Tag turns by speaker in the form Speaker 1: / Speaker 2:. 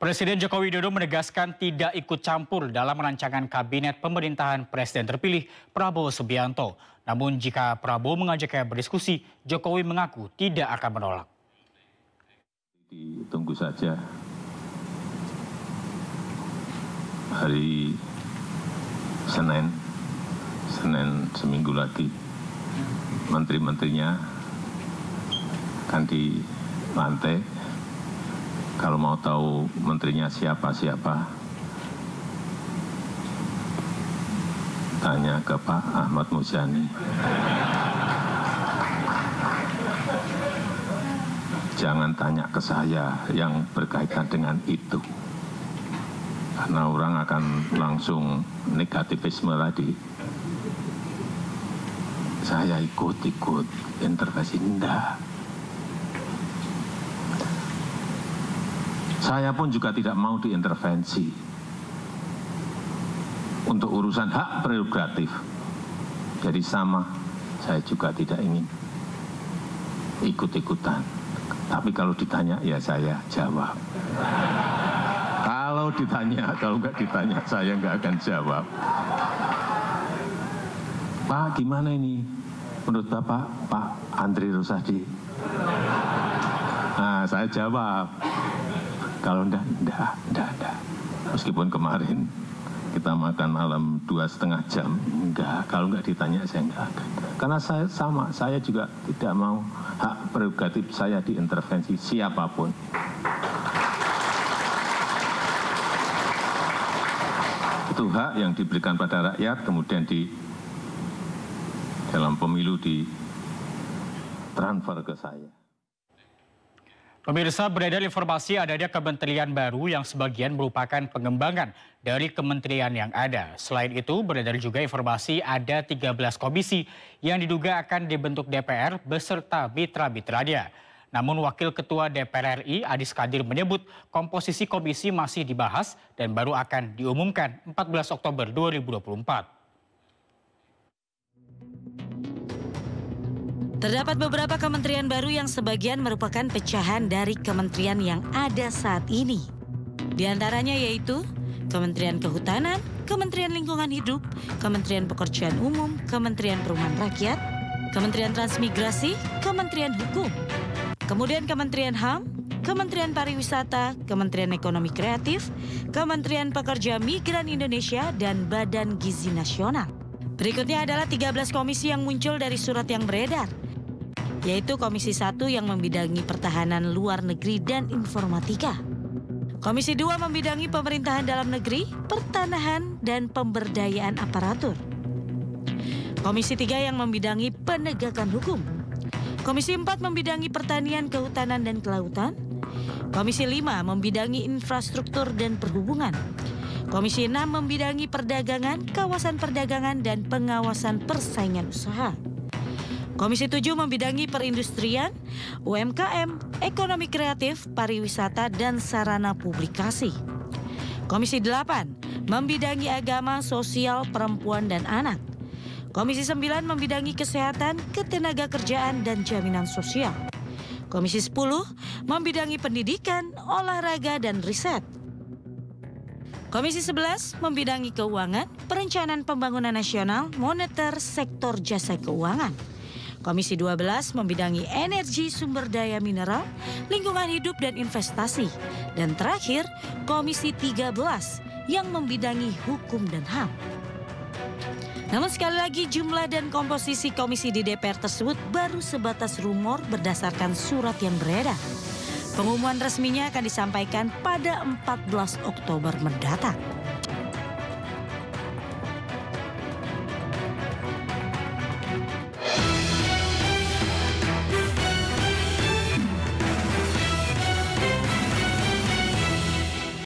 Speaker 1: Presiden Joko Widodo menegaskan tidak ikut campur dalam rancangan kabinet pemerintahan Presiden terpilih Prabowo Subianto. Namun jika Prabowo mengajaknya berdiskusi, Jokowi mengaku tidak akan menolak.
Speaker 2: Ditunggu saja hari Senin seminggu lagi, menteri-menterinya akan dilantik. Kalau mau tahu menterinya siapa-siapa, tanya ke Pak Ahmad Muzani. Jangan tanya ke saya yang berkaitan dengan itu. Karena orang akan langsung negativisme tadi. Saya ikut intervensi, enggak. Saya pun juga tidak mau diintervensi untuk urusan hak prerogatif. Jadi sama, saya juga tidak ingin ikut-ikutan. Tapi kalau ditanya, ya saya jawab. Kalau ditanya, kalau nggak ditanya, saya nggak akan jawab. Pak, gimana ini? Menurut Bapak, Pak Andri Rosadi? Nah, saya jawab. Kalau enggak. Meskipun kemarin kita makan malam 2,5 jam, enggak. Kalau enggak ditanya, saya enggak akan. Karena saya sama, saya juga tidak mau hak prerogatif saya diintervensi siapapun. Itu hak yang diberikan pada rakyat, kemudian dalam pemilu ditransfer ke saya.
Speaker 1: Pemirsa, beredar informasi adanya kementerian baru yang sebagian merupakan pengembangan dari kementerian yang ada. Selain itu, beredar juga informasi ada 13 komisi yang diduga akan dibentuk DPR beserta mitra-mitranya. Namun Wakil Ketua DPR RI Adis Kadir menyebut komposisi komisi masih dibahas dan baru akan diumumkan 14 Oktober 2024.
Speaker 3: Terdapat beberapa kementerian baru yang sebagian merupakan pecahan dari kementerian yang ada saat ini. Di antaranya yaitu Kementerian Kehutanan, Kementerian Lingkungan Hidup, Kementerian Pekerjaan Umum, Kementerian Perumahan Rakyat, Kementerian Transmigrasi, Kementerian Hukum, kemudian Kementerian HAM, Kementerian Pariwisata, Kementerian Ekonomi Kreatif, Kementerian Pekerja Migran Indonesia, dan Badan Gizi Nasional. Berikutnya adalah 13 komisi yang muncul dari surat yang beredar, yaitu Komisi 1 yang membidangi pertahanan luar negeri dan informatika. Komisi 2 membidangi pemerintahan dalam negeri, pertanahan, dan pemberdayaan aparatur. Komisi 3 yang membidangi penegakan hukum. Komisi 4 membidangi pertanian, kehutanan, dan kelautan. Komisi 5 membidangi infrastruktur dan perhubungan. Komisi 6 membidangi perdagangan, kawasan perdagangan, dan pengawasan persaingan usaha. Komisi 7 membidangi perindustrian, UMKM, ekonomi kreatif, pariwisata, dan sarana publikasi. Komisi 8 membidangi agama, sosial, perempuan, dan anak. Komisi 9 membidangi kesehatan, ketenagakerjaan, dan jaminan sosial. Komisi 10 membidangi pendidikan, olahraga, dan riset. Komisi 11 membidangi keuangan, perencanaan pembangunan nasional, moneter, sektor jasa keuangan. Komisi 12 membidangi energi, sumber daya mineral, lingkungan hidup, dan investasi. Dan terakhir, Komisi 13 yang membidangi hukum dan HAM. Namun sekali lagi jumlah dan komposisi komisi di DPR tersebut baru sebatas rumor berdasarkan surat yang beredar. Pengumuman resminya akan disampaikan pada 14 Oktober mendatang.